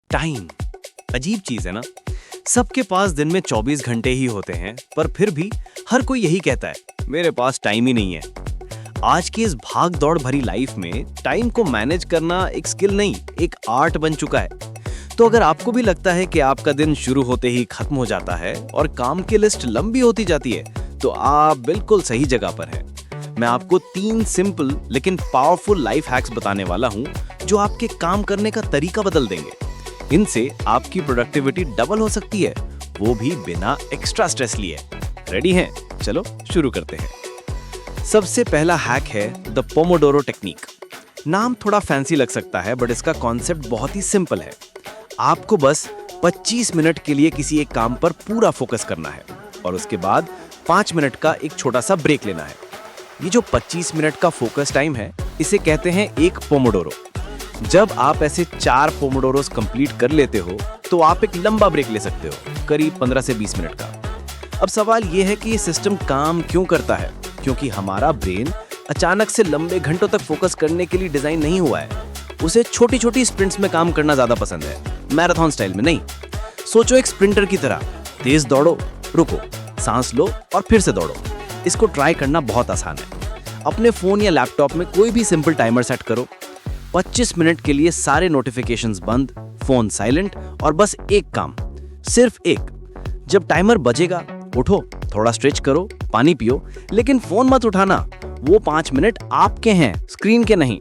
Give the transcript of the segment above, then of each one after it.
Time अजीब चीज है ना। सबके पास दिन में 24 घंटे ही होते हैं, पर फिर भी हर कोई यही कहता है, मेरे पास टाइम ही नहीं है। आज की इस भाग दौड़ भरी लाइफ में टाइम को मैनेज करना एक स्किल नहीं, एक आर्ट बन चुका है। तो अगर आपको भी लगता है कि आपका दिन शुरू होते ही खत्म हो जाता है और काम की लिस्ट लंबी होती जाती है, तो आप बिल्कुल सही जगह पर हैं। मैं आपको 3 सिंपल लेकिन पावरफुल लाइफ हैक्स बताने वाला हूं, जो आपके काम करने का तरीका बदल देंगे। इनसे आपकी प्रोडक्टिविटी डबल हो सकती है, वो भी बिना एक्स्ट्रा स्ट्रेस लिए। रेडी हैं? चलो शुरू करते हैं। सबसे पहला हैक है द पोमोडोरो टेक्निक। नाम थोड़ा फैंसी लग सकता है, बट इसका कॉन्सेप्ट बहुत ही सिंपल है। आपको बस 25 मिनट के लिए किसी एक काम पर पूरा फोकस करना है और उसके बाद 5 मिनट का एक छोटा सा ब्रेक लेना है। ये जो 25 मिनट का फोकस टाइम है, इसे कहते हैं एक पोमोडोरो। जब आप ऐसे 4 पोमोडोरोस कंप्लीट कर लेते हो, तो आप एक लंबा ब्रेक ले सकते हो, करीब 15 से 20 मिनट का। अब सवाल ये है कि ये सिस्टम काम क्यों करता है? क्योंकि हमारा ब्रेन अचानक से लंबे घंटों तक फोकस करने के लिए डिजाइन नहीं हुआ है। उसे छोटी छोटी स्प्रिंट्स में काम करना ज्यादा पसंद है, मैराथन स्टाइल में नहीं। सोचो एक स्प्रिंटर की तरह, तेज दौड़ो, रुको, सांस लो और फिर से दौड़ो। इसको ट्राई करना बहुत आसान है। अपने फोन या लैपटॉप में कोई भी सिंपल टाइमर सेट करो। 25 मिनट के लिए सारे नोटिफिकेशंस बंद, फोन साइलेंट और बस एक काम, सिर्फ एक। जब टाइमर बजेगा, उठो, थोड़ा स्ट्रेच करो, पानी पियो, लेकिन फोन मत उठाना। वो 5 मिनट आपके हैं, स्क्रीन के नहीं।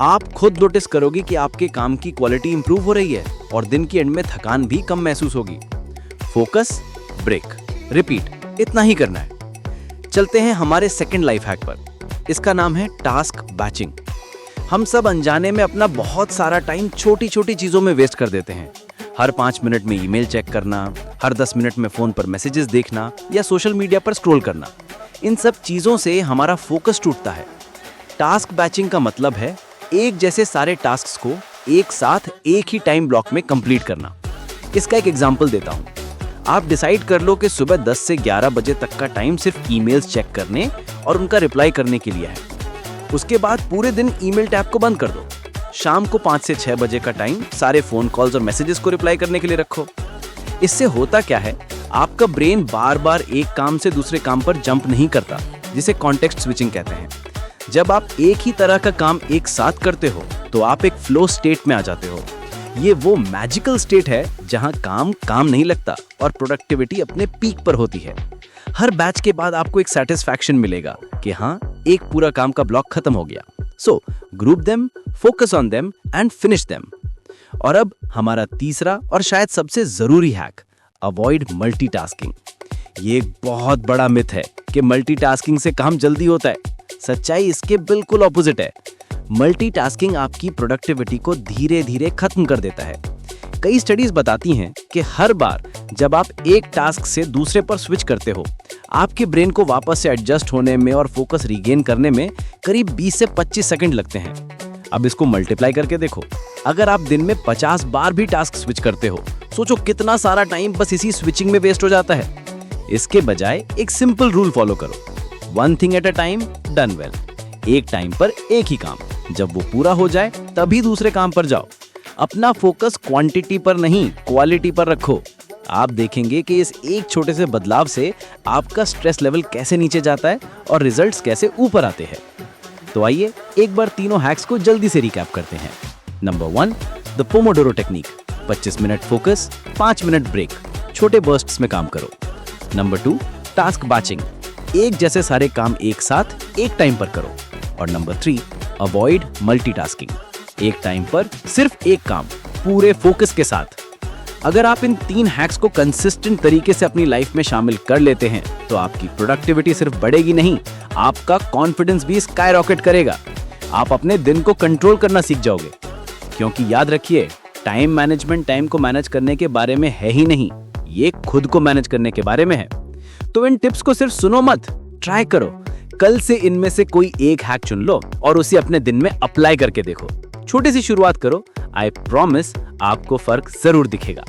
आप खुद नोटिस करोगे कि आपके काम की क्वालिटी इंप्रूव हो रही है और दिन के एंड में थकान भी कम महसूस होगी। फोकस, ब्रेक, रिपीट, इतना ही करना है। चलते हैं हमारे सेकंड लाइफ हैक पर। इसका नाम है टास्क बैचिंग। हम सब अनजाने में अपना बहुत सारा टाइम छोटी छोटी चीजों में वेस्ट कर देते हैं। हर 5 मिनट में ईमेल चेक करना, हर 10 मिनट में फोन पर मैसेजेस देखना या सोशल मीडिया पर स्क्रॉल करना। इन सब चीजों से हमारा फोकस टूटता है। टास्क बैचिंग का मतलब है एक जैसे सारे टास्क्स को एक साथ एक ही टाइम ब्लॉक में कंप्लीट करना। इसका एक एग्जांपल देता हूं। आप डिसाइड कर लो कि सुबह 10 से 11 बजे तक का टाइम सिर्फ ईमेल्स चेक करने और उनका रिप्लाई करने के लिए है। उसके बाद पूरे दिन ईमेल टैब को बंद कर दो। शाम को 5 से 6 बजे का टाइम सारे फोन कॉल्स और मैसेजेस को रिप्लाई करने के लिए रखो। इससे होता क्या है, आपका ब्रेन बार बार एक काम से दूसरे काम पर जंप नहीं करता, जिसे कॉन्टेक्स्ट स्विचिंग कहते हैं। जब आप एक ही तरह का काम एक साथ करते हो, तो आप एक फ्लो स्टेट में आ जाते हो। ये वो मैजिकल स्टेट है जहां काम नहीं लगता और प्रोडक्टिविटी अपने पीक पर होती है। हर बैच के बाद आपको एक सेटिस्फैक्शन मिलेगा कि हाँ, एक पूरा काम का ब्लॉक खत्म हो गया। So group them, focus on them and finish them. और अब हमारा तीसरा और शायद सबसे जरूरी हैक, अवॉइड मल्टीटास्किंग। ये एक बहुत बड़ा मिथ है कि मल्टीटास्किंग से काम जल्दी होता है। सच्चाई इसके बिल्कुल ऑपोजिट है। मल्टीटास्किंग आपकी प्रोडक्टिविटी को धीरे धीरे खत्म कर देता है। कई स्टडीज बताती हैं कि हर बार जब आप एक टास्क से दूसरे पर स्विच करते हो, आपके ब्रेन को वापस से एडजस्ट होने में और फोकस रीगेन करने में करीब 20 से 25 सेकंड लगते हैं। अब इसको मल्टीप्लाई करके देखो। अगर आप दिन में 50 बार भी टास्क स्विच करते हो, सोचो कितना सारा टाइम बस इसी स्विचिंग में वेस्ट हो जाता है। इसके बजाय एक सिंपल रूल फॉलो करो, 1 thing at a time, done well. एक टाइम पर एक ही काम, जब वो पूरा हो जाए तभी दूसरे काम पर जाओ। अपना फोकस क्वांटिटी पर नहीं, क्वालिटी पर रखो। आप देखेंगे कि इस एक छोटे से बदलाव से आपका स्ट्रेस लेवल कैसे नीचे जाता है और रिजल्ट्स कैसे ऊपर आते हैं। तो आइए एक बार तीनों हैक्स को जल्दी से रिकैप करते हैं। Number 1, the pomodoro technique. 25 minute focus, 5 minute break, छोटे बर्स्ट्स में काम करो। Number 2, task batching. एक जैसे सारे काम एक साथ एक टाइम पर करो। और नंबर 3, अवॉइड मल्टीटास्किंग। एक टाइम पर सिर्फ एक काम, पूरे फोकस के साथ। अगर आप इन 3 हैक्स को कंसिस्टेंट तरीके से अपनी लाइफ में शामिल कर लेते हैं, तो आपकी प्रोडक्टिविटी सिर्फ बढ़ेगी नहीं, आपका कॉन्फिडेंस भी स्काई रॉकेट करेगा। आप अपने दिन को कंट्रोल करना सीख जाओगे। क्योंकि याद रखिए, टाइम मैनेजमेंट टाइम को मैनेज करने के बारे में है ही नहीं, ये खुद को मैनेज करने के बारे में है। तो इन टिप्स को सिर्फ सुनो मत, ट्राई करो। कल से इनमें से कोई एक हैक चुन लो और उसे अपने दिन में अप्लाई करके देखो। छोटी सी शुरुआत करो, आई प्रॉमिस आपको फर्क जरूर दिखेगा।